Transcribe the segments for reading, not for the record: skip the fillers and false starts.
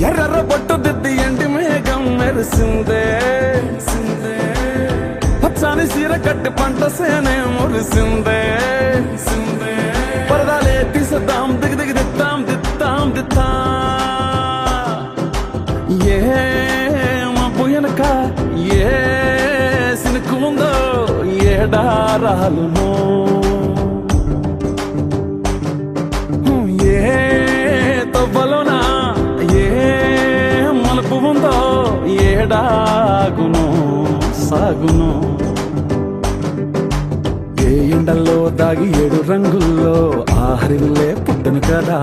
ఎర్ర బొట్టు దిద్ది ఎండి మేఘం మెరిసిందే పచ్చాని సీర కట్టి పంట సేనే మురిసిందే పరదాలే తీసేద్దాం దిగి దిగి దిత్తాం దిత్తాం దిత్తా ఏ మబ్బు వెనక ఏ సినుకు ఉందో ఏడారాలునో ఏ తవ్వలోనా ఏ మలుపు ఉందో ఏడాగునో సాగునో ఏ ఎండల్లో దాగి 7 రంగుల్లో ఆహరిల్లే పుట్టను కదా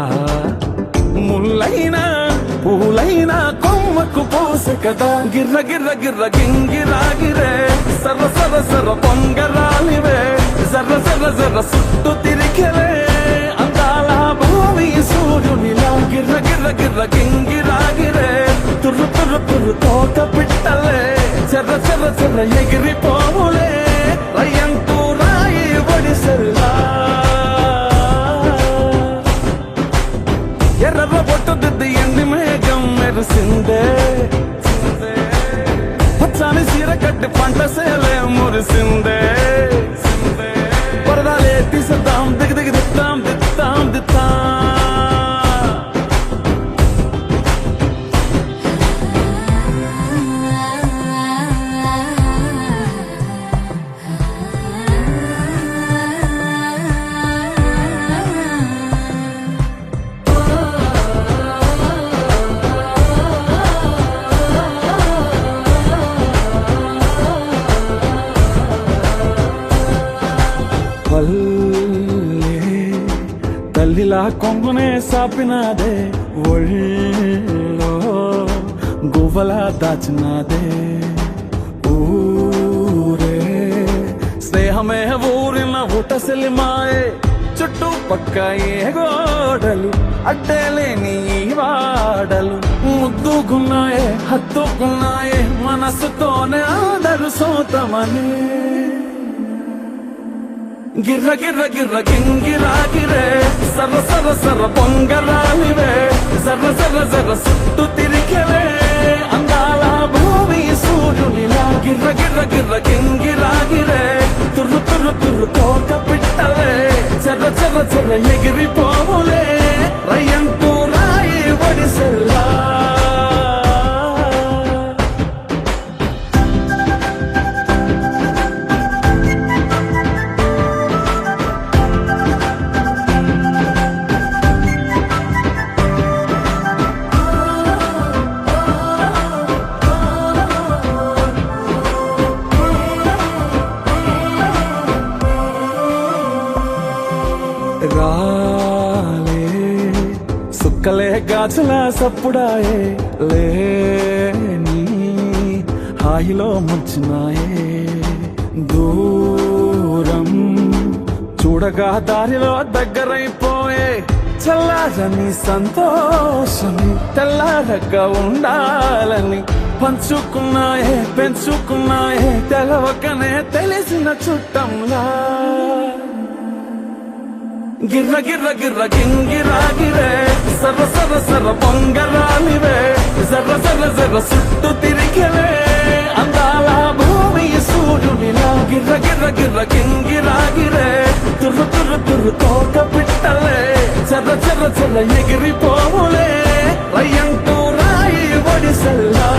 ముల్లైనా పూలైనా కొమ్మకు పోసే కదా గిర్ర గిర్ర గిర్ర గింగిరాగిరే సర్ర సర్ర సర్ర పొంగరాలివే జర్ర జర్ర జర్ర సుట్టు తిరిగలే అందాల భూమి సూర్యునిలా గిర్ర గిర్ర గిర్ర గింగిరాగిరే తుర్రు తుర్రు తుర్రు తోట పిట్టలే చెర్ర చెర్ర చెర్ర ఎగిరిపోవులే రయ్యంటూ రాయి ఒడిసెల్లా ఎర్ర బొట్టు దిద్ది ఎండి మేఘం మెరిసిందే పచ్చాని సీర కట్టి పంట సేలే మురిసిందే పరదాలే తీసేద్దాం దిగి దిగి దిత్తాం దిత్తాం దిత్తా తల్లిలా కొంగునే సాపినాదే ఒళ్ళో గువ్వలా దాచినాదే ఊరే స్నేహమే ఊరిన ఊటసెలి మాయే చుట్టుపక్క ఏ గోడలు అడ్డేలేని వాడలు ముద్దుకున్నాయే హత్తుకున్నాయే మనసుతోనే ఆదరు సోతమని గిర్ర గిర్ర గిర్ర గింగిరాగిరే సర్ర సర్ర సర్ర పొంగరాలివే జర్ర జర్ర జర్ర సుట్టు తిరిగలే అందాల భూమి సూర్యునిలా గిర్ర గిర్ర గిర్ర గింగిరాగిరే తుర్రు తుర్రు తుర్రు తోట పిట్టలే చెర్ర చెర్ర చెర్ర ఎగిరిపోవులే రయ్యంటూ రాయి ఒడిసెల్లా రాలే సుక్కలే గాజుల సప్పుడాయే లేని హాయిలో ముంచునాయే దూరం చూడగా దారిలో దగ్గరైపోయే చల్లారని సంతోషమి తెల్లారగా ఉండాలని పంచుకున్నాయే పెంచుకున్నాయే తెలవకనే తెలిసిన చుట్టంలా గిర్ర గిర్ర గిర్ర గింగిరాగిరే సర్ర సర్ర సర్ర పొంగరాలివే జర్ర జర్ర జర్ర సుట్టు తిరిగలే అందాల భూమి సూర్యునిలా గిర్ర గిర్ర గిర్ర గింగిరాగిరే తుర్రు తుర్రు తుర్రు తోట పిట్టలే చెర్ర చెర్ర చెర్ర ఎగిరిపోవులే రయ్యంటూ రాయి ఒడిసెల్లా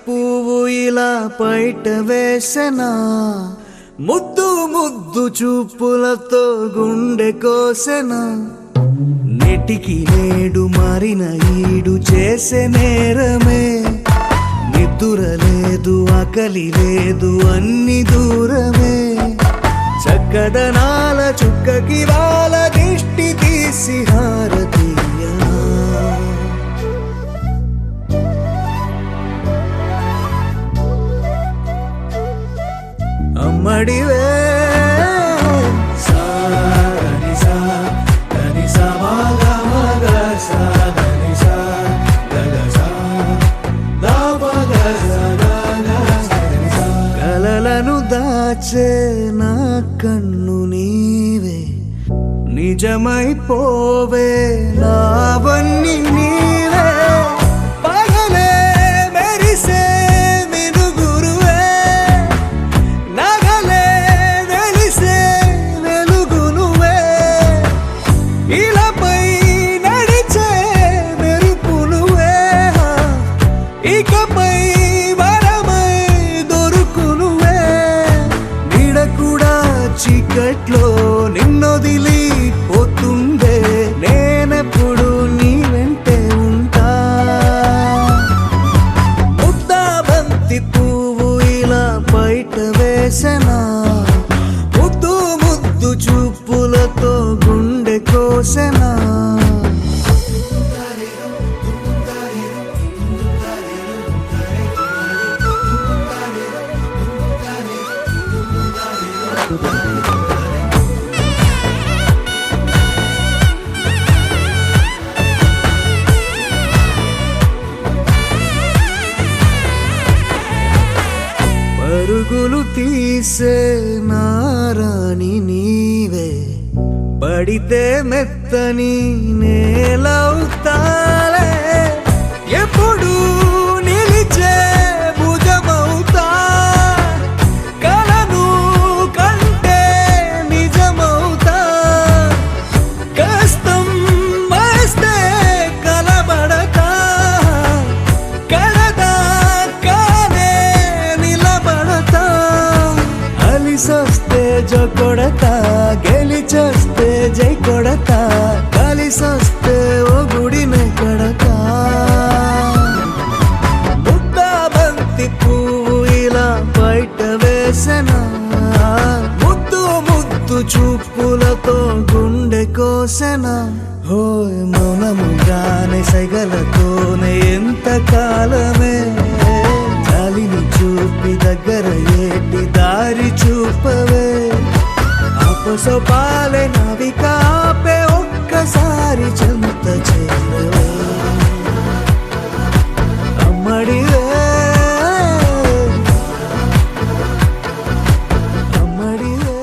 పువ్వు ఇలా బయట వేసెనా ముద్దు ముద్దు చూపులతో గుండె కోసెనా నెటికి నేడు మారిన ఈడు చేసే నేరమే నిద్ర లేదు ఆకలి లేదు అన్ని దూరమే చక్కదనాల చుక్కకి వాళ్ళ దిష్టి తీసి హారతీయనా అమ్మడివే కలలను దాచే నా కన్ను నీవే నిజమైపోవే నావన్నీ నీవే పగలే మెరిసే మినుగురువే నగలే వెలిసే వెలుగునువే ఇలాపై నడిచే మెరుపునువే ఇకపై వరమై దొరుకునువే నీడ కూడా చీకట్లో నిన్నొదిలి పోతుందే నేనెప్పుడు నీ వెంటే ఉంటా ముద్దా బంతి పువ్వు ఇలా బయట వేసెనా ముద్దు ముద్దు చూపులతో గుండె కోసెనా పరుగులు తీసే నారాణి నీవే పడితే మెత్తని నేలవుతాలే ఎప్పుడు నిలిచే భుజమవుతా కలను కంటే నిజమవుతా కష్టం వస్తే కలబడతా కడదాకానే నిలబడతా అలిసొస్తే జో కొడతా గెలిచొస్తే జై కొడతా కలిసొస్తే ఓ గుడినే కడతా ముద్దా బంతి పువ్వు ఇలా బయట వేసెనా ముద్దు ముద్దు చూపులతో గుండె కోసెనా హోయ్ మౌనముగానే సైగలతోనే ఎంత కాలమే చాలిని చూపి దగ్గర ఏటి దారి చూపవే అపసోపాలే నవికాపే ఒక్కసారి చెంత చేరవే అమ్మడివే అమ్మడివే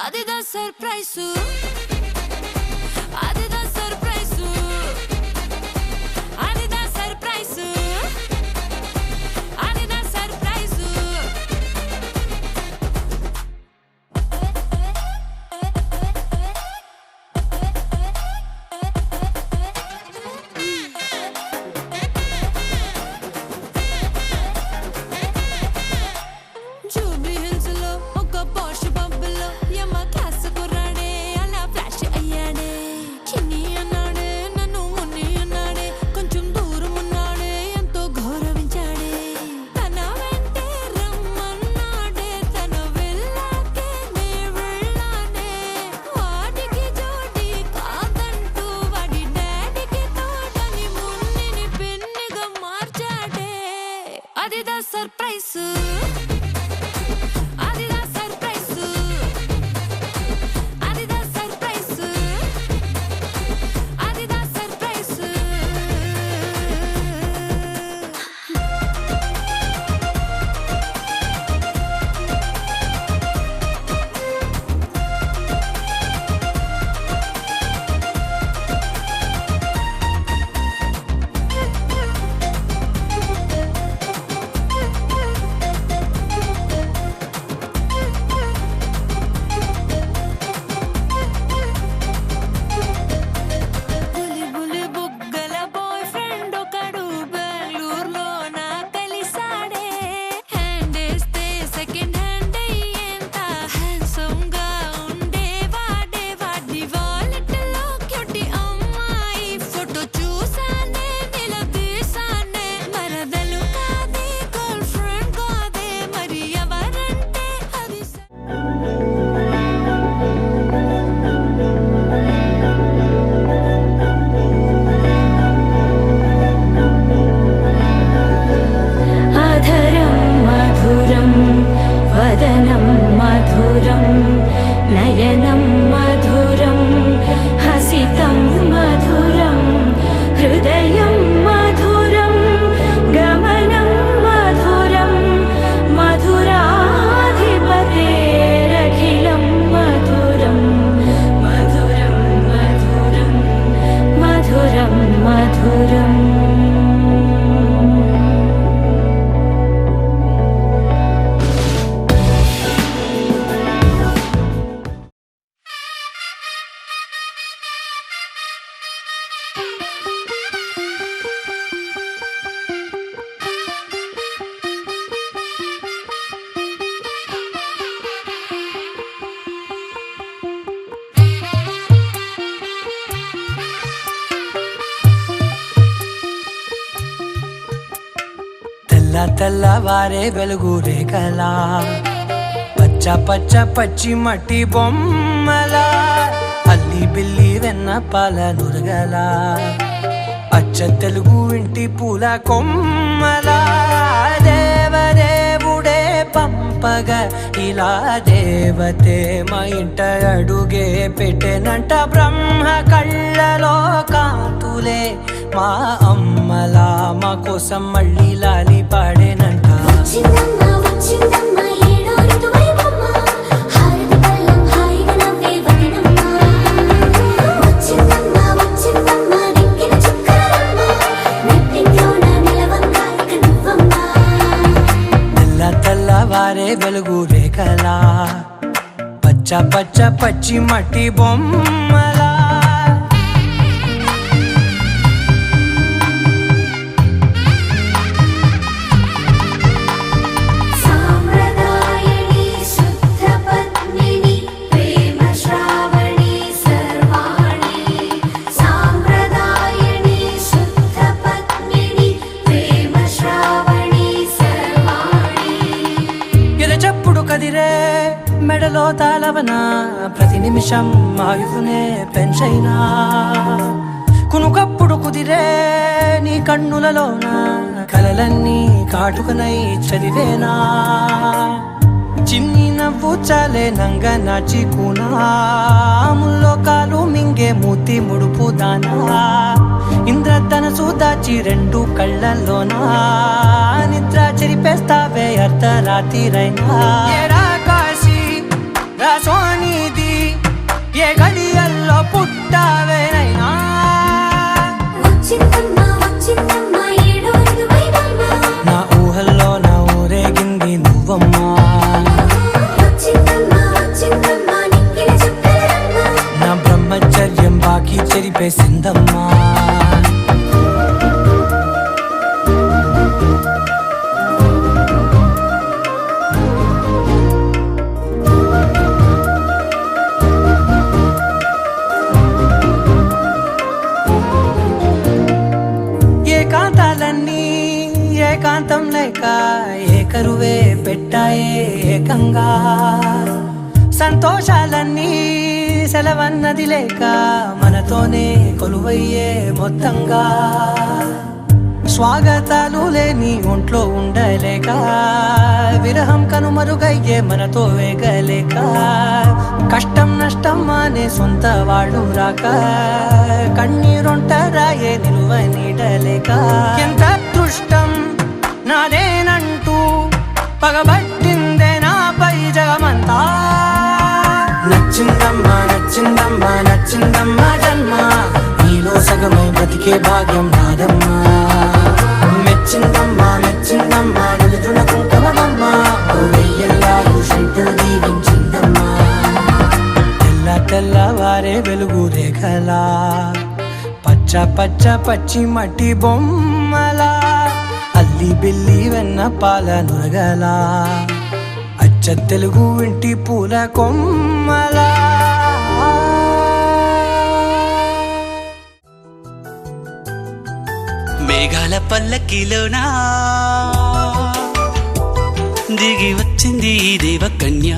అదిదా సర్ప్రైజ్ అదిదా సర్ప్రైజ్ అదిదా సర్ప్రైజ్ అదిదా సర్ప్రైజ్ జూబ్లీ హిల్స్ లో ఒక పాష్ పబ్బులో యమ క్లాస్ కుర్రాడే అలా ఫ్లాష్ అయ్యాడే చిన్ని అన్నాడే నన్ను మున్ని అన్నాడే కొంచెం దూరం ఉన్నాడే ఎంతో గౌరవించాడే తన వెంటే రమ్మన్నాడే తన వెళ్ళాకే నే వెళ్ళానే వాడికి జోడి కాదంటూ వాడి డాడీకి తోడని మున్నిని పిన్నిగా మార్చాడే అదిదా సర్ప్రైజ్ అదిదా సర్ప్రైజ్ అదిదా సర్ప్రైజ్ అదిదా సర్ప్రైజ్ బులి బులి బుగ్గల బాయ్ ఫ్రెండ్ ఒకడు బెంగళూరులో నా కలిసాడే హ్యాండ్ వేస్తే సెకండ్ హ్యాండ్ అయ్యేంత హ్యాండ్సమ్ గా ఉండేవాడే వాడి వాలెట్ లో క్యూటీ అమ్మాయి ఫోటో చూసానే నిలదీసానే మరదలు కాదే గర్ల్ ఫ్రెండ్ కాదే మరి ఎవరంటే అది అధరం మధురం వదనం మధురం నయనం మధురం హసితం మధురం హృదయం మధురం గమనం మధురం మధురాధిపతేరఖిలం మధురం మధురం మధురం మధురం మధురం తెల్లవారే వెలుగు రేఖలా పచ్చ పచ్చ పచ్చి మట్టి బొమ్మలా అల్లి బిల్లి వెన్న పాల నురగలా అచ్చ తెలుగు ఇంటి పూల కొమ్మలా దేవదేవుడే పంపగా ఇలా దేవతే మా ఇంట అడుగే పెట్టెనంట బ్రహ్మ కళ్ళలో కాంతులే మా అమ్మలా మా కోసం మళ్ళీ లాలి పాడేనంట వచ్చిందమ్మ వచ్చిందమ్మ ఏడో ఋతువైవమ్మ హారతి పళ్ళం హాయిగా నవ్వే వదనమ్మ వచ్చిందమ్మ వచ్చిందమ్మ నెక్కిన చుక్కలమ్మ నెట్టింట్లోన నిలవంగా ఇక నువ్వమ్మ తెల్లవారే వెలుగు రేఖలా పచ్చ పచ్చ పచ్చి మట్టి బొమ్మలా సాంప్రదాయని శుద్ధ పద్మిని ప్రేమ శ్రావణి సర్వాణి సాంప్రదాయని శుద్ధ పద్మిని ప్రేమ శ్రావణి సర్వాణి ఎరచప్పుడు కదిరే మెడలో తాళవన ప్రతి నిమిషం ఆయుధునే పెంచైనా కునుకప్పుడు కుదిరే నీ కన్నులలోన కలలన్నీ కాటుకనై చదివేనా చిన్ని నవ్వు చాలే నంగ నాచి కూనాముల్లో కాలు మింగే మూతి ముడుపు దానా ఇంద్రధనసు దాచి రెండు కళ్ళల్లోనా నిద్ర చెరిపేస్తావే అర్ధరాత్రిరైనా కాశీ రాసోనిది పుట్టావేనైనా వచ్చిందమ్మా వచ్చిందమ్మా ఏడో ఋతువైవమ్మా నా ఊహల్లో నా ఊరేగింది నువ్వమ్మా వచ్చిందమ్మా వచ్చిందమ్మా నిక్కిన చుక్కలమ్మా నా బ్రహ్మచర్యం బాకీ చెరిపేసిందమ్మా ఏకాంతాలన్నీ ఏకాంతం లేక ఏకరువే పెట్టాయే ఏకంగా సంతోషాలన్నీ సెలవన్నది లేక మనతోనే కొలువయ్యే మొత్తంగా స్వాగతాలు లేని ఒంట్లో ఉండలేక విరహం కనుమరుగయ్యే మనతో వేగలేక కష్టం నష్టం అనే సొంత వాడు రాక కన్నీరొంటరాయే నిలువ నీడలేక ఎంత అదృష్టం నాదేనంటూ పగబట్టిందే నాపై జగమంతా నచ్చిందమ్మా నచ్చిందమ్మా నచ్చిందమ్మా జన్మ నీలో సగమై బ్రతికే భాగ్యం నాదమ్మా మెచ్చిందమ్మా మెచ్చిందమ్మా నిలుతున్న కుంకుమమ్మా వెయ్యల్లాలు శంకరు దీవించిందమ్మా తెల్ల తెల్లవారే వెలుగు రేఖలా పచ్చ పచ్చ పచ్చి మట్టి బొమ్మలా అల్లి బిల్లి వెన్న పాల నురగలా అచ్చ తెలుగు ఇంటి పూల కొమ్మలా మేఘాల పల్లకిలోనా దిగి వచ్చింది ఈ దేవకన్య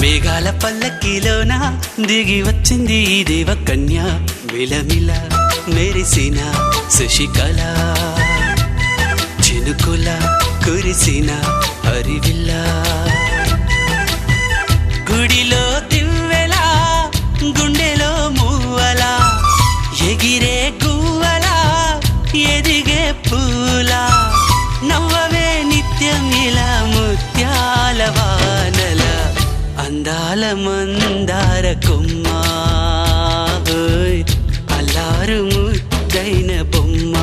మేఘాల పల్లకిలోన దిగి వచ్చింది ఈ దేవకన్య మిలమిల మెరిసిన శశికళ చినుకుల కురిసిన హరివిల్ల గుడిలో దివ్వెలా గుండెలో మూవలా ఎగిరే గువ్వలా ఎదిగే పూలా నవ్వవే నిత్యం ఇలా ముత్యాల వానల అందాల మందార కొమ్మ అల్లారు ముద్దైన బొమ్మ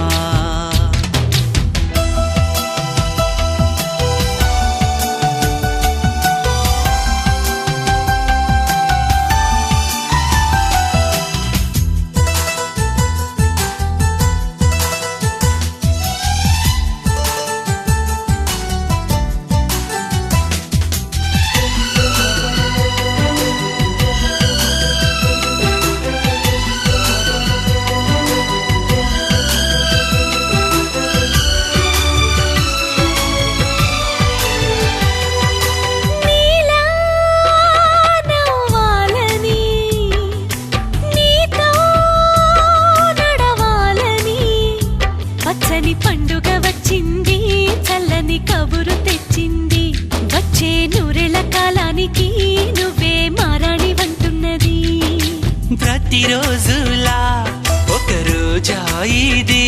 పండుగ వచ్చింది చల్లని కబురు తెచ్చింది వచ్చే నూరెల కాలానికి నువ్వే మారాణి వంటున్నది ప్రతిరోజులా ఒక రోజా ఇది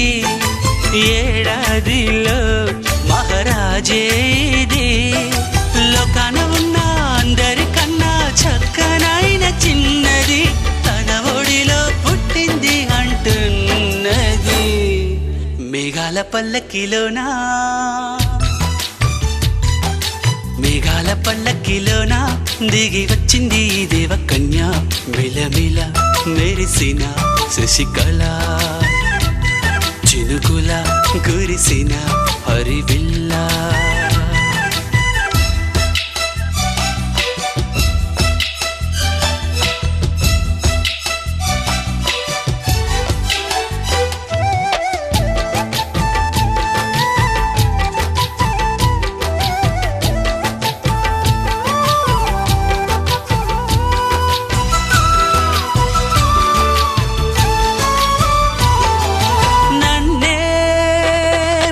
ఏడాదిలో మహారాజే ఇది లోకాన ఉన్న అందరికన్నా చక్కనైన చిన్నది తన ఒడిలో పుట్టింది అంటున్నది మేఘాల పల్లకిలోనా మేఘాల పల్లకిలోన దిగి వచ్చింది ఈ దేవకన్య మిలమిల మెరిసిన శశికళ చినుకుల కురిసిన హరివిల్ల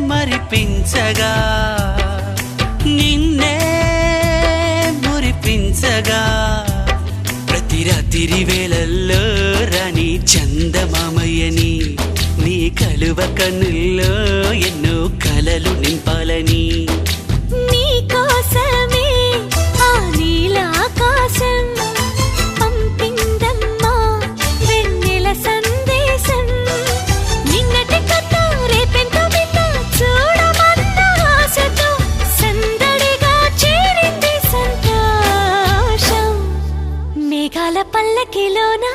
మురిపించగా నిన్నే మురిపించగా ప్రతి రాత్రి వేళల్లో రాణి చందమామయ్యని నీ కలువ కన్నుల్లో ఎన్నో కలలు నింపాలని నీ కోసమే ఆ నీలాకాశం పల్లకిలోనా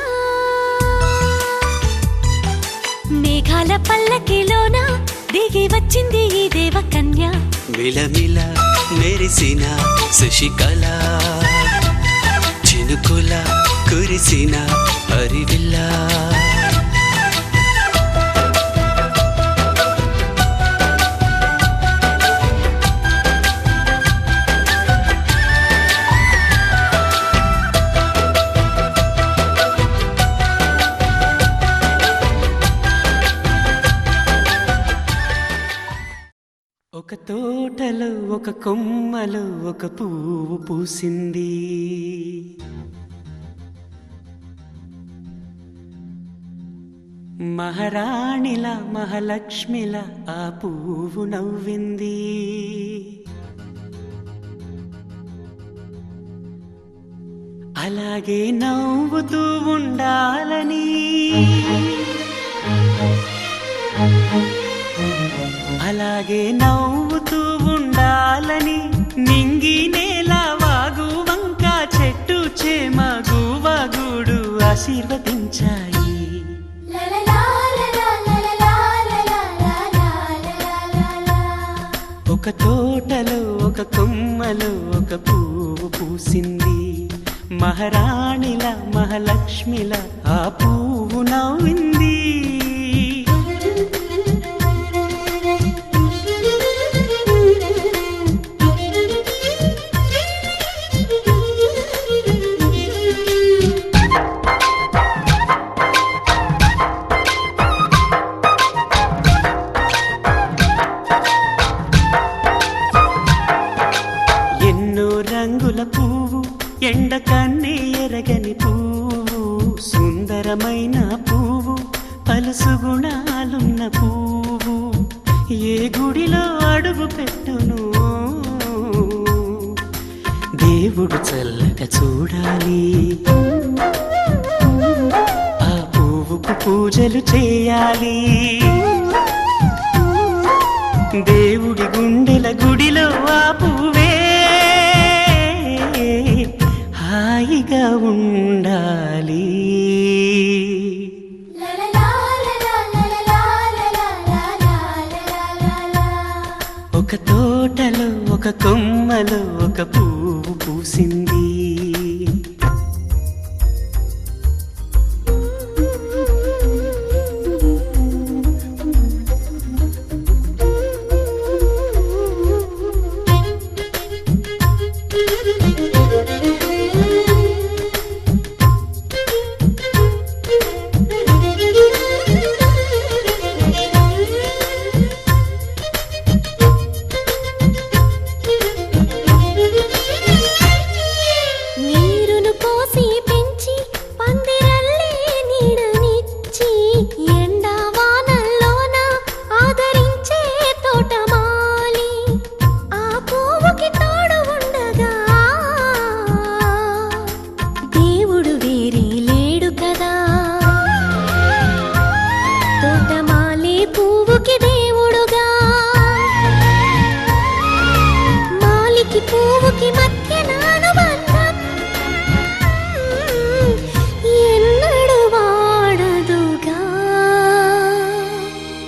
మేఘాల పల్లకిలోన దిగి వచ్చింది ఈ దేవకన్య మిలమిల మెరిసిన శశికళ చినుకుల కురిసిన హరివిల్లా ఒక తోటలో ఒక కొమ్మలో ఒక పువ్వు పూసింది మహారాణిల మహాలక్ష్మిల ఆ పువ్వు నవ్వింది అలాగే నవ్వుతూ ఉండాలని అలాగే నవ్వుతూ ఉండాలని నింగి నేల వాగు వంక చెట్టు చేమ గువగుడు ఆశీర్వదించాయి ఒక తోటలో ఒక కొమ్మలో ఒక పువ్వు పూసింది మహారాణిల మహాలక్ష్మిల ఆ పువ్వు నవ్వింది ఎండ కన్నే ఎరగని పువ్వు సుందరమైన పువ్వు పలుసు గుణాలున్న పువ్వు ఏ గుడిలో అడుగు పెట్టును దేవుడు చల్లగా చూడాలి ఆ పువ్వుకు పూజలు చేయాలి దేవుడి గుండెల గుడిలో ఆ పువ్వే హాయిగా ఉండాలి ఒక తోటలో ఒక కొమ్మలో ఒక పువ్వు పూసింది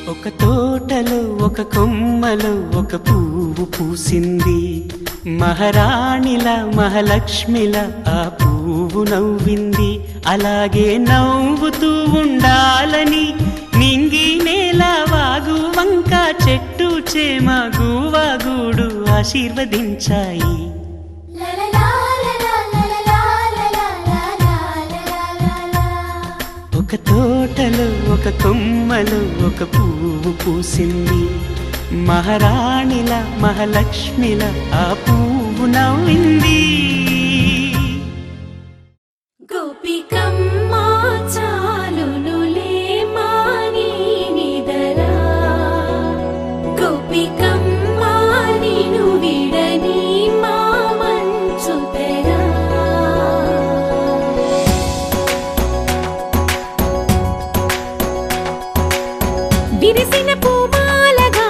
ఒక తోటలో ఒక కొమ్మలో ఒక పువ్వు పూసింది మహారాణిల మహాలక్ష్మిల ఆ పువ్వు నవ్వింది అలాగే నవ్వుతూ ఉండాలని నింగి నేల వాగు వంక చెట్టు చేమ గువగుడు ఆశీర్వదించాయి ఒక తోటలో ఒక కొమ్మలో ఒక పువ్వు పూసింది మహారాణిల మహాలక్ష్మిల ఆ పువ్వు నవ్వింది గోపికమ్మ చాలునులే మాని నిదరా గోపికమ్మ నిను విడని మా మంచు తెరా విరిసిన పూమాలగా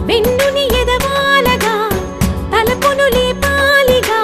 వెన్నుని ఎదవాలగా తలపును లేపాలిగా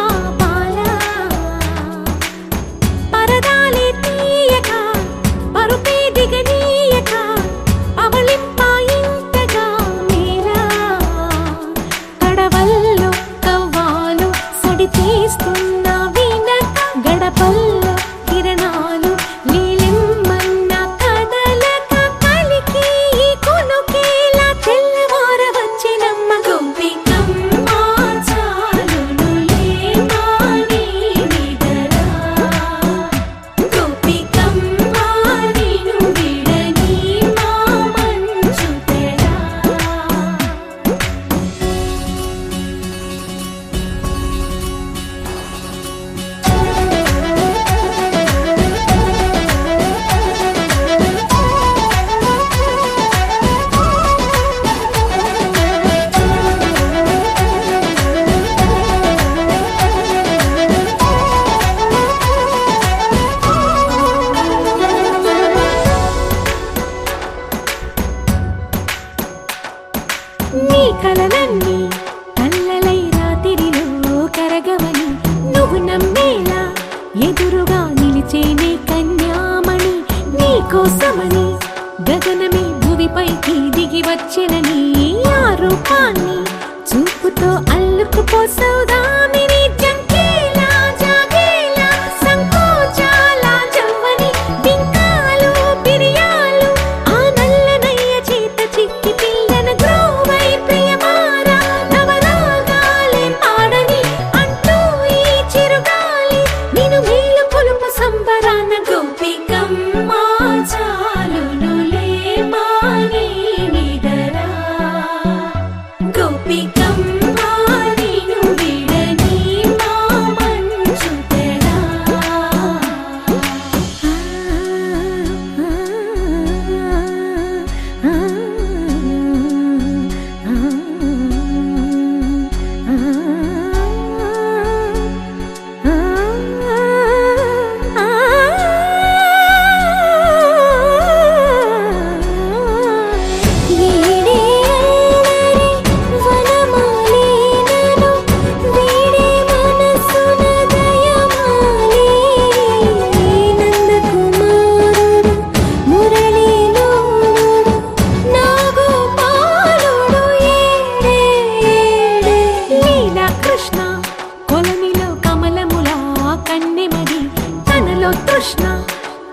కృష్ణ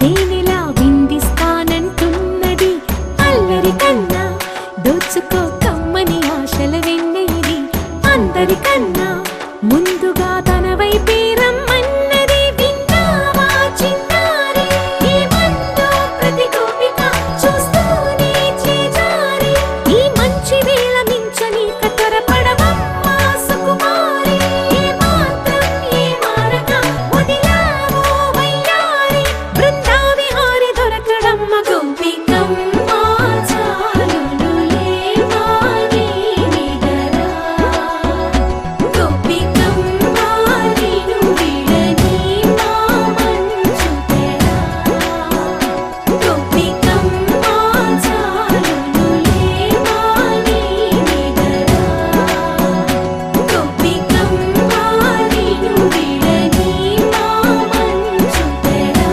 తేనెలా విందిస్తానంటున్నది అల్లరి కన్నా దోచుకో కమ్మని ఆశల వెన్నెది అందరికన్నా ముందుగా తన వైపే రమ్మన్నది విన్నావా చిన్నారి ఈ మందో ప్రతి గోపిక చూస్తూనే చేజారి ఈ మంచి వేళ మించని కతరపడవమ్మా సుకుమారి ఏ మాత్రం ఏ మారక వదిలావో వయ్యారి బృందావి హారి దొరకడమ్మ గోపికమ్మ చాలునులే మాని నిదరా గోపికమ్మ నిను విడని మా మంచు తెరా గోపికమ్మ చాలునులే మాని నిదరా గోపికమ్మ నిను విడని మా మంచు తెరా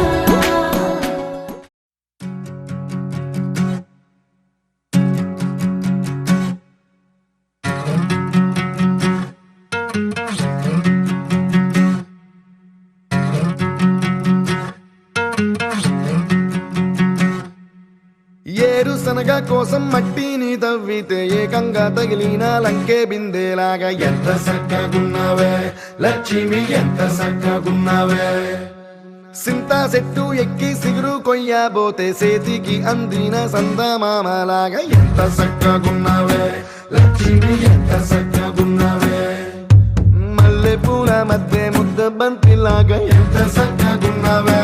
ఏరుశనగ కోసం మట్టిని తవ్వితే ఏకంగా తగిలిన లంకే బిందేలాగా ఎంత చక్కగున్నావే లక్ష్మి ఎంత చక్కగున్నావే సింతా చెట్టు ఎక్కి సిగురు కొయ్యబోతే చేతికి అందిన సందమామలాగా ఎంత చక్కగున్నావే లక్ష్మి ఎంత చక్కగున్నావే మల్లె పూల మధ్య ముద్ద బంతిలాగా ఎంత చక్కగున్నావే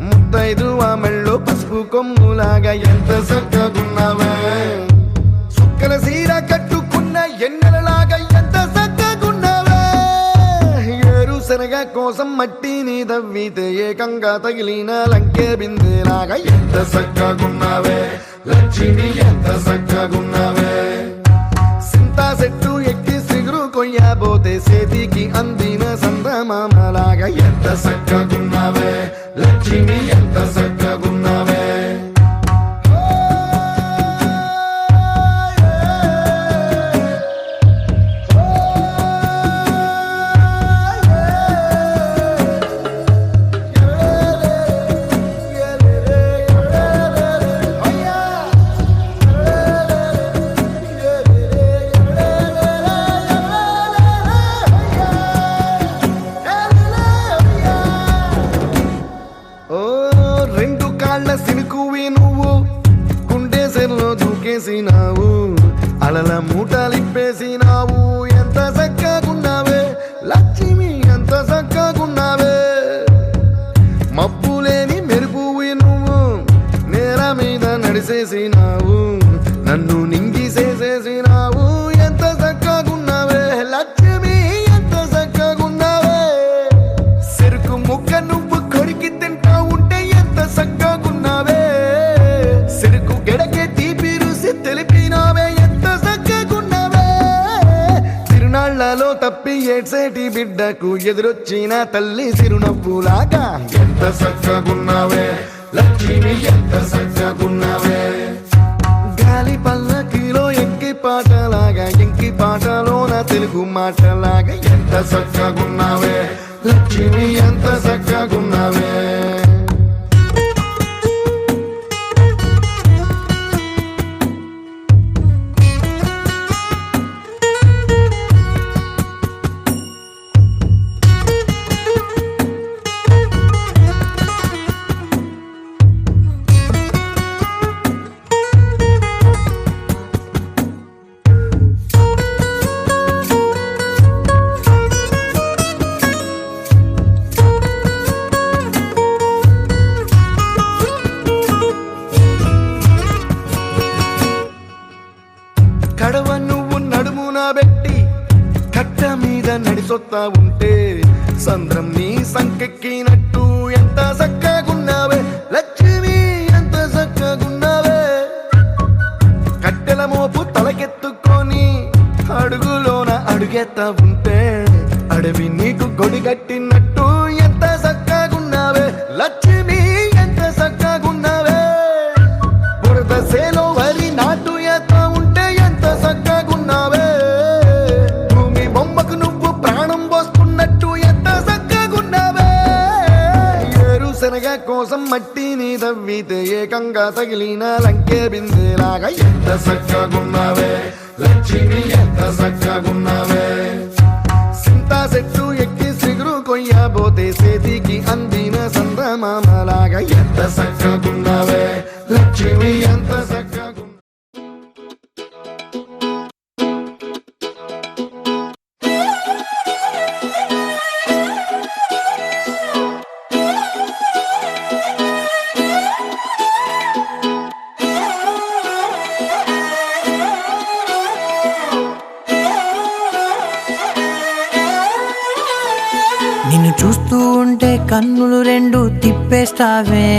ముత్తైదు ఆ మెళ్ళో పసుపు కొమ్ములాగా ఎంత చక్కగున్నావే సుక్కల సీర కట్టుకున్న ఎన్నెలలాగా ఎంత చక్కగున్నావే ఏరుశనగ కోసం మట్టిని తవ్వితే ఏకంగా తగిలిన లంకే బిందేలాగా ఎంత చక్కగున్నావే లక్ష్మి ఎంత చక్కగున్నావే సింతా చెట్టు ఎక్కి సిగురు కొయ్యబోతే చేతికి అందిన సందమామలాగా ఎంత చక్కగున్నావే లక్ష్మి ఎంత చక్కగున్నావే ఓ రెండు కాళ్ళ సినుకువి నువ్వు గుండెసెల్లో దూకేసినావు అలల మూటలిప్పేసినావు ఎంత చక్కగున్నావే లక్ష్మి ఎంత చక్కగున్నావే మబ్బులేని మెరుపువి నువ్వు నేల మీద నడిసేసినావు నన్ను నింగిసేసేసినావు ఎంత చక్కగున్నావే లక్ష్మి ఎంత చక్కగున్నావే చెరుకు ముక్క నువ్వు కొరికి తింటా ఉంటే ఎంత చక్కగున్నావే చెరుకు గెడకే తీపి రుసి తెలిపినావే ఎంత చక్కగున్నావే తిరునాళ్లలో తప్పి ఏడ్సేటి బిడ్డకు ఎదురొచ్చిన తల్లి చిరునవ్వులాగా ఎంత చక్కగున్నావే లక్ష్మి ఎంత చక్కగున్నావే గాలి పల్లకిలో ఎంకి పాటలాగా ఎంకి పాటలోన తెలుగు మాటలాగా ఎంత చక్కగున్నావే లక్ష్మి ఎంత చక్కగున్నావే కడవ నువ్వు నడుమున పెట్టి కట్ట మీద నడిసొత్తా ఉంటే సంద్రం నీ సంకెక్కినట్టు ఎంత చక్కగున్నావే లక్ష్మి ఎంత చక్కగున్నావే కట్టెల మోపు తలకెత్తుకొని అడుగులోన అడుగెత్తా ఉంటే అడవి నీకు గొడిగట్టినట్టు ఎంత చక్కగున్నావే లక్ష్మి ఎంత చక్కగున్నావే బురద సేలో వరి నాటు ఎత్తా ఉంటే ఎంత చక్కగున్నావే భూమి బొమ్మకు నువ్వు ప్రాణం పోసుకున్నట్టు ఎంత చక్కగున్నావే కొంచెం మట్టిని తవ్వితే ఏకంగా తగిలిన లంకే బిందెలాగా ఎంత చక్కగున్నావే లక్ష్మి ఎంత చక్కగున్నావే సింతా చెట్టు ఎక్కి సిగురు కొయ్యబోతే చేతికి అందిన సందమామలాగా ఎంత చక్కగున్నావే లక్ష్మి ఎంత చక్కగున్నా నిన్ను చూస్తూ ఉంటే కన్నులు రెండు తిప్పేస్తావే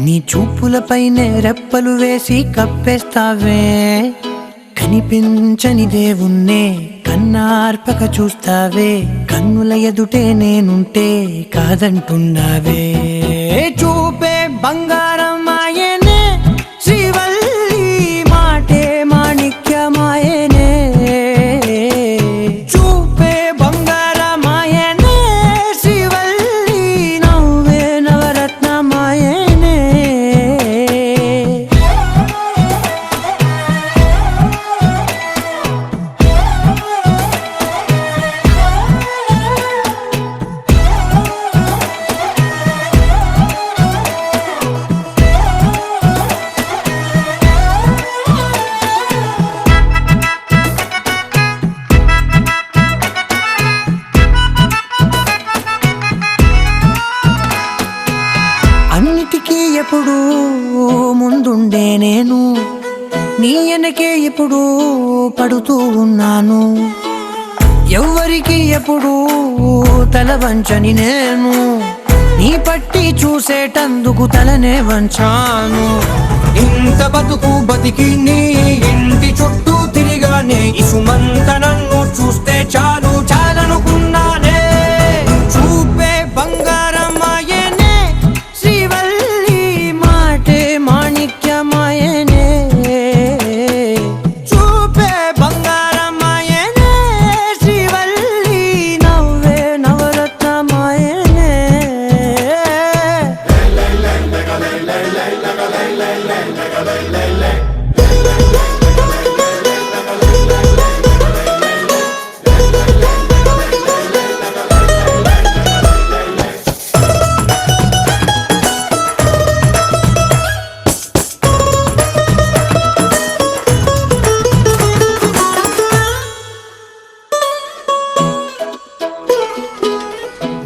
నీ చూపులపైనే రెప్పలు వేసి కప్పేస్తావే కనిపించని దేవుణ్ణే కన్నార్పక చూస్తావే కన్నుల ఎదుటే నేనుంటే కాదంటున్నావే చూపే బంగారం ఆయనే శ్రీవల్లి మాటే మాణిక్యమాయనే చూపే బంగారమాయనే శ్రీవల్లి నవ్వే నవరత్నమాయనే అన్నిటికీ ఎప్పుడు ముందుండే నేను నీ వెనకే ఎప్పుడు పడుతూ ఉన్నాను ఎవ్వరికి ఎప్పుడు తల వంచని నేను నీ పట్టి చూసేటందుకు తలనే వంచాను ఇంత బతుకు బతికి నీ ఇంటి చుట్టూ తిరిగానే ఇసుమంత నన్ను చూస్తే చాలు చాలనుకున్నానే చూపే బంగారమాయనే శ్రీవల్లి మాటే మాణిక్యమాయనే చూపే బంగారమాయనే శ్రీవల్లి నవ్వే నవరత్నమాయనే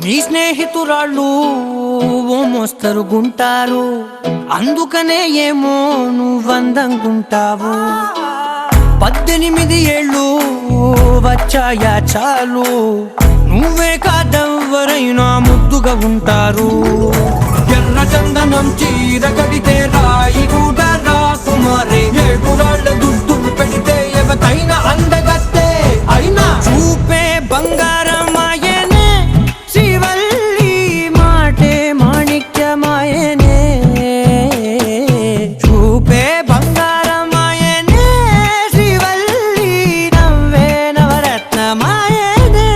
నీ స్నేహితురాళ్ళు ఓ మోస్తరుగుంటారు అందుకనే ఏమో నువ్వందంగుంటావు 18 ఏళ్ళు వచ్చాయా చాలు నువ్వే కాదెవ్వరైనా ముద్దుగా ఉంటారు ఎర్ర చందనం చీర కడితే రాయి కూడా రాకుమారే 7 రాళ్ళ దుద్దులు పెడితే ఎవతైనా అందగత్తే అయినా చూపే బంగారమాయనే శ్రీవల్లి మాటే మాణిక్యమాయనే చూపే బంగారమాయనే శ్రీవల్లి నవ్వే నవరత్నమాయనే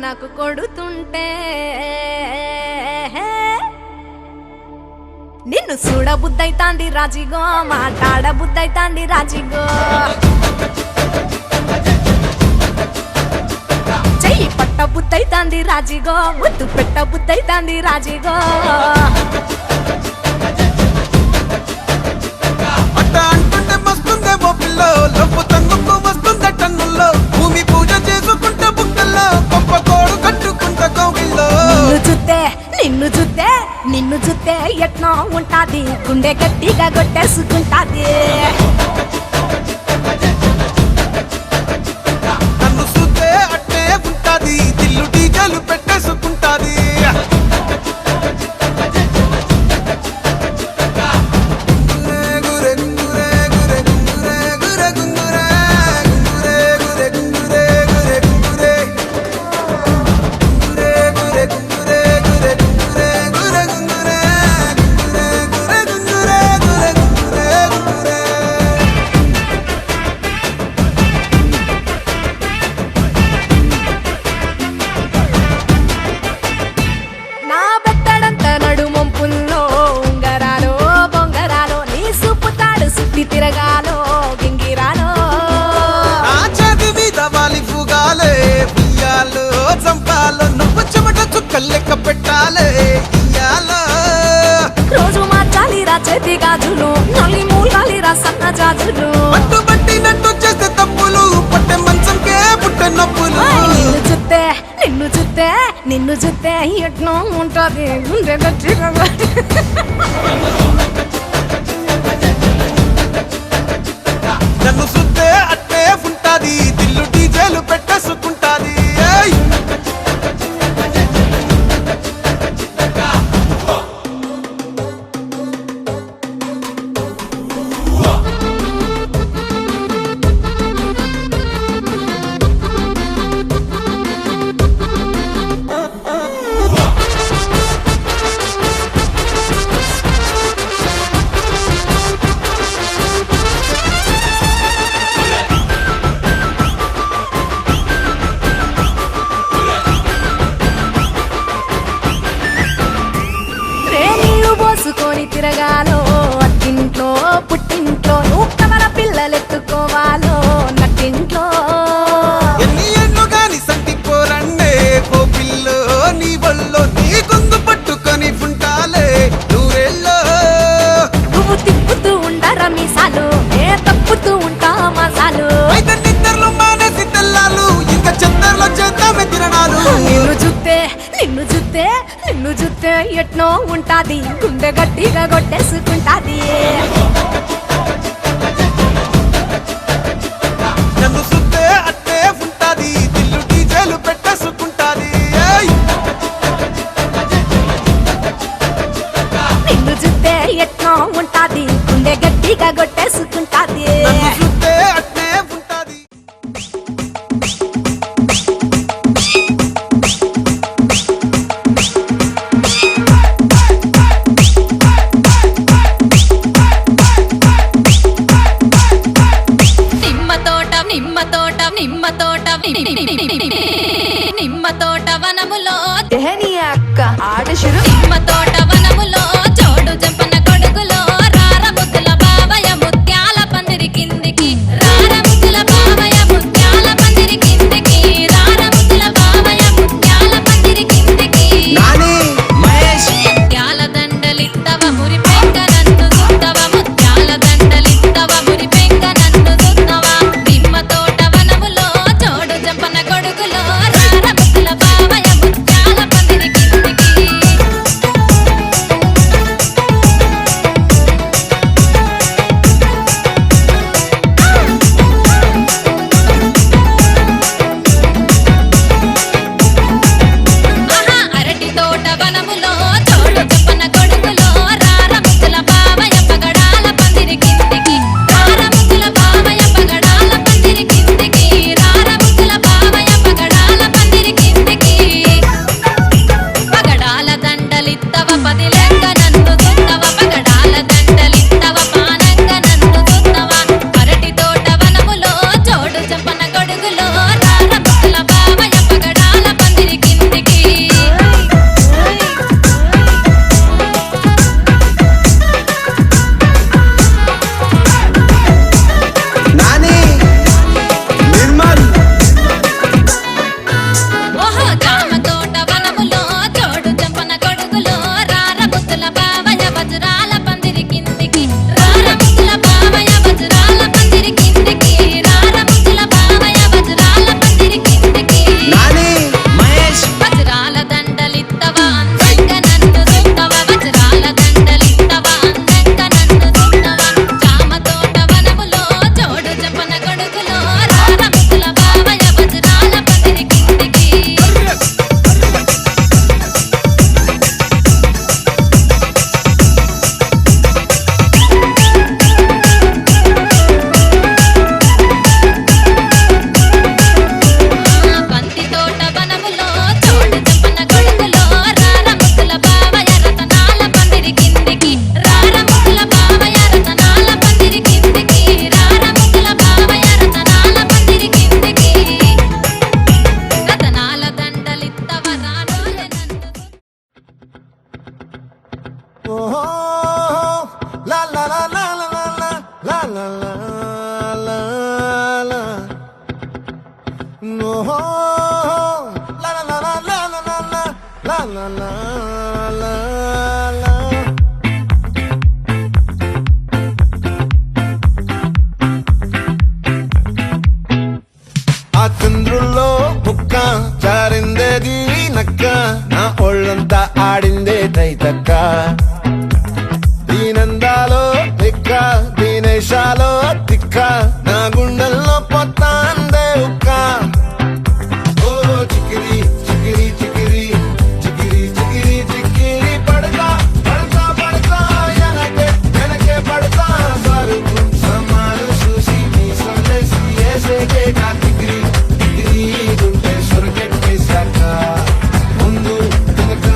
నాకు కొడుతుంటే నిన్ను చూడ బుద్ధైతాంది రాజిగో మాట్లాడ బుద్ధైతాంది రాజిగో చెయ్యి పట్ట బుద్ధైతాంది రాజిగో ముద్దు పెట్ట బుద్ధైతాంది రాజిగో అట్ట అంటుంటే మస్తుందేమో పిల్లో లవ్వు తందుకు వస్తుంద టన్నుల్లో భూమి పూజ చేసుకుంటే బుక్కల్లో గొప్ప కోడు కట్టుకుంట కౌగిల్లో నిన్ను చూస్తే ఎట్నో ఉంటాది గుండె గట్టిగా కొట్టేసుకుంటాది నన్ను చూస్తే అట్టే ఉంటాది దిల్లు డీజలు పెట్టేసుకుంటాది నా బెత్తడంత నడుమొంపుల్లో ఉంగరాలో బొంగరాలో నీ సుప్పుతాడు సుత్తి తిరగాలో గింగిరాలో ఆ చేతి మీద వాలి ఫుగాలే బియ్యాలు చంపాలో నువ్వు చెమట చుక్కలు లెక్క పెట్టాలే ఇయ్యాలో రోజు మార్చాలిరా చేతి గాజులు నల్లి మూలాలిరా సన్న జాజులు పట్టు పట్టినట్టు చేస్తే తప్పులు పట్టే మంచంకే పుట్టే నొప్పులు నిన్ను చూస్తే ఎట్నో ఉంటది గుండె గట్టిగా నన్ను చూస్తే అట్టే ఉంటాది దిల్లు డీజేలు పెట్టేసుకుంటాది ఏయ్! నీళ్లు పోసుకొని తిరగాలో అట్టింట్లో పుట్టింట్లో నువ్వు కమర పిల్లలెత్తుకోవాలో నట్టింట్లో ఎన్ని ఎన్ను గాని సంటి పోరండే ఓ పిల్లో నీ వల్లో నీ గొంతు పట్టుకొని ఉంటాలే నూరేళ్ళో నువ్వు తిప్పుతూ ఉండరా మీసాలు ఏ తప్పుతూ ఉంటా మసాలు అయితే నిద్రలు మానేసి తెల్లాలు ఇంకా చెత్తర్లో చేద్దామే తిరణాలు నిన్ను చూస్తే ఎట్నో ఉంటాది గుండె గట్టిగా కొట్టేసుకుంటాది నన్ను చూస్తే అట్టే ఉంటాది దిల్లు డీజేలు పెట్టేసుకుంటాది ఏయ్! నిన్ను చూస్తే ఎట్నో ఉంటాది గుండె గట్టిగా కొట్టేసుకుంటాది నన్ను చూస్తే అట్టే ఉంటాది నిమ్మ తోట వనములో అక్క ఆడ శురు నిమ్మ తోట వనములో చోడు జంపన కొడుకులో రార ముద్దుల బావయ ముత్యాల పందిరి కిందికి రార ముద్దుల బావయ ముత్యాల పందిరి కిందికి రార ముద్దుల బావయ ముత్యాల పందిరి కిందికి నాని మహేష్ ముత్యాల దండలిత్తవ మురి పెంక నన్ను సుత్తవ ముత్యాల దండలిత్తవ మురి పెంక నన్ను సుత్తవ నిమ్మ తోట వనములో చోడు జంపన కొడుకులో రార ముద్దుల బావయ ముత్యాల పందిరి కిందికి ఓహో లా లా లా లా లా లా లా లా లా లా ఓహో లా లా లా లా లా లా లా లా లా లా లా ఆ చంద్రుల్లో బుక్క జారిందేది నక్క నా ఒళ్ళంతా ఆడిందే తైతక్క దీనందాలో తిక్క దీనేశాలో తిక్క నా గుండెల్లో పొత్తాందే ఉక్క ఓ చికిరి చికిరి చికిరి చికిరి చికిరి చికిరి పడతా పడతా పడతా ఎనకే ఎనకే పడతా సరుకు సమాలు చూసి మీ సొల్లేసి ఏసేకే కా చికిరి చికిరి గుంటే సొరకెట్టేశాక ముందు వెనక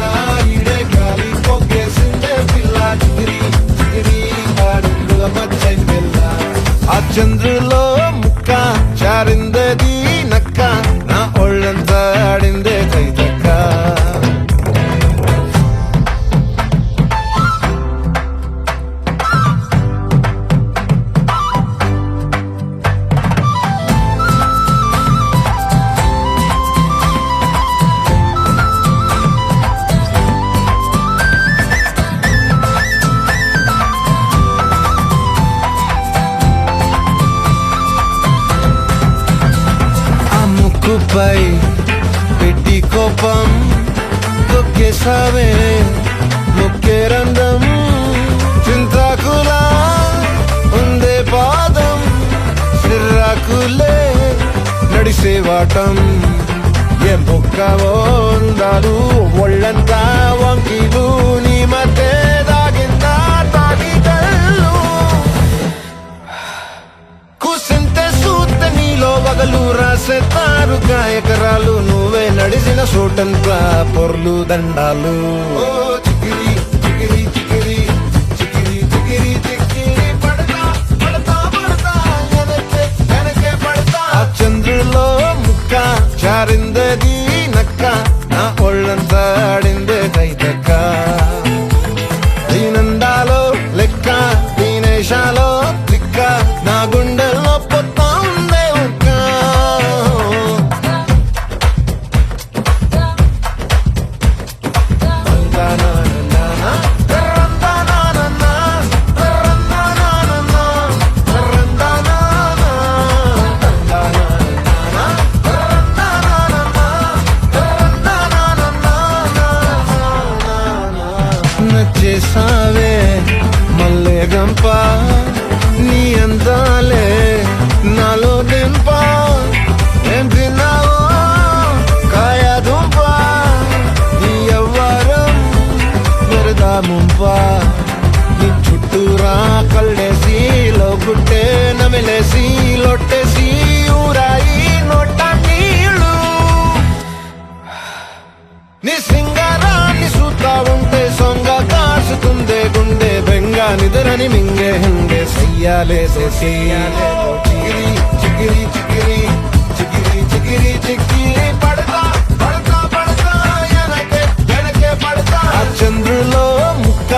ఈడే గాలి పోగేసిందే పిల్ల చికిరి చికిరి ఆడుల మధ్య పిల్ల ఆ చంద్రులో ముక్క చారిందది నక్క నా ఒళ్ళంతా ఆడిందే తైతక్క ఆ ముక్కుపై పెట్టి కోపం తొక్కేసావే ముక్కే రంధ్రం చింతాకులా ఉందే పాదం సిర్రాకులే నడిసేవాటం ఏ బొక్కవో ఉందాలు ఒళ్ళంతా వంకీలు నీ మధ్య దాగిందా తాగిదళ్ళు కూసింతే సూత్తే నీలో వగలు రాసేతారుగా ఎకరాలు నువ్వే నడిసిన చోటంతా పొర్లు దండాలు ఓ చికిరి చికిరి చికిరి చికిరి చికిరి చికిరి పడతా పడతా పడతా ఎనకే ఎనకే పడతా ఆ చంద్రులో ముక్క చారిందది నక్క నా ఒళ్ళంతా ఆడిందే తైతక్క దీనందాలో లెక్క దీనేశాలో తిక్క నా గుండెల్లో పొత్తా ఉందే ఉక్క నచ్చేసావే మల్లె గంప నీ అందాలే నాలో దింప ఏం తిన్నావో కాయ దుంప నీ ఎవ్వరం మెరదా ముంప నీ చుట్టూరా కళ్ళేసి లోగుట్టే నమిలేసి లొట్టేసి ఊరాయి నోట నీళ్ళు నీ సింగారాన్ని చూస్తా ఉంటే సొంగ కాసుకుందే గుండె బెంగ నిద్రని మింగే హంగే సయ్యాలేసే సయ్యాలే చిగిరి చిగిరి చిగిరి చిగిరి చిగిరి చిగిరి పడతా పడతా పడతా ఎనకే ఎనకే పడతా ఆ చంద్రులో ముక్క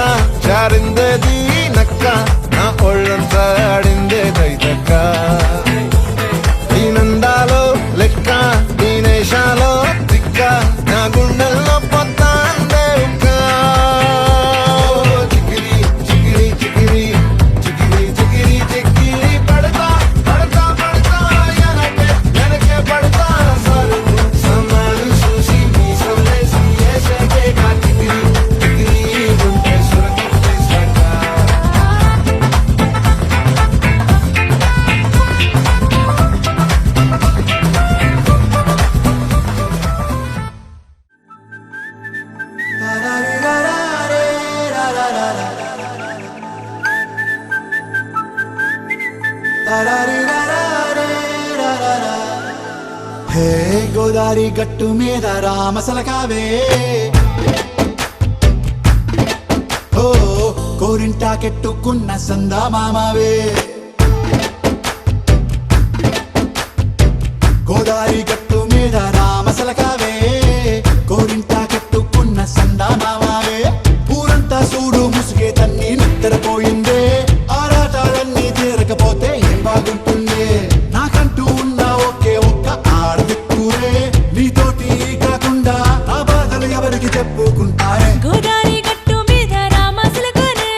జారిందది నక్క నా ఒళ్ళంతా ఆడిందే తైతక్క దీనందాలో లెక్క దీనేశాలో తిక్క నా గుండెల్లో పొత్తాందే ఉక్క చికిరి చికిరి చికిరి చికిరి చికిరి చికిరి పడతా పడతా పడతా ఎనకే ఎనకే పడతా సరుకు సమాలు చూసి మీ సొల్లేసి ఏసేకే కా చికిరి చికిరి గుంటే సొరకెట్టేశాక హే గోదారి గట్టు మీద రామసలకావే ఓ కోరింటా కెట్టుకున్న సందా మామావే గోదారి గట్టు మీద రామసలకావే కోరింటా కెట్టుకున్న సందా మామావే ఊరంతా చూడు ముసు ఊరికి చెప్పుకుంటారే గోదారి గట్టు మీద రామసులకునే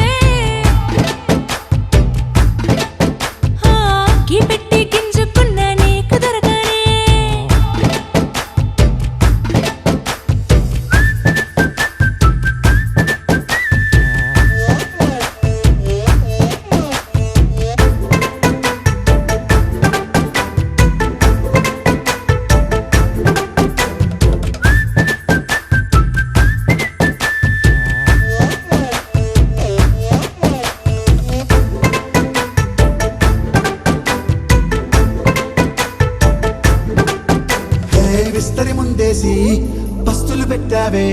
కీ పెట్టి గింజుకున్న నీకు దొరకనే విస్తరి ముందేసి పస్తులు పెట్టావే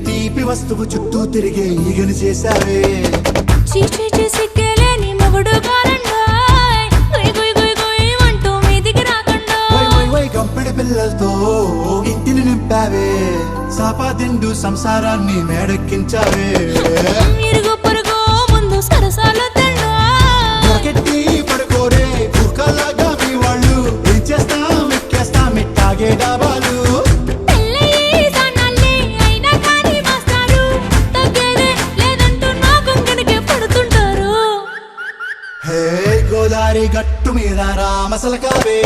తీపి వస్తువు చుట్టూ తిరిగే ఈగను చేశావే చీచీ చేసి కేలేని మొగుడు కారండాయ్ గుయ్ గుయ్ గుయ్ గుయ్ అంటూ మీదికి రాకుండా వై కంపెడి పిల్లలతో ఇంటిని నింపావే సాపాదిండు సంసారాన్ని మేడెక్కించావే ఇరుగు పొరుగు ముందు సరసాలు తిన్నా దొరకెట్టి పడుకోరే కుక్కలాగా మీ వాళ్ళు ఏం చేస్తాం ఎక్కేస్తాం ఇట్టాగే డాబాలు పెళ్ళయి సానాళ్ళే అయినా కానీ మాస్టారు తగ్గేదే లేదంటూ నా కొంగడికే పడుతుంటారు హే గోదారి గట్టు మీద రామసలకావే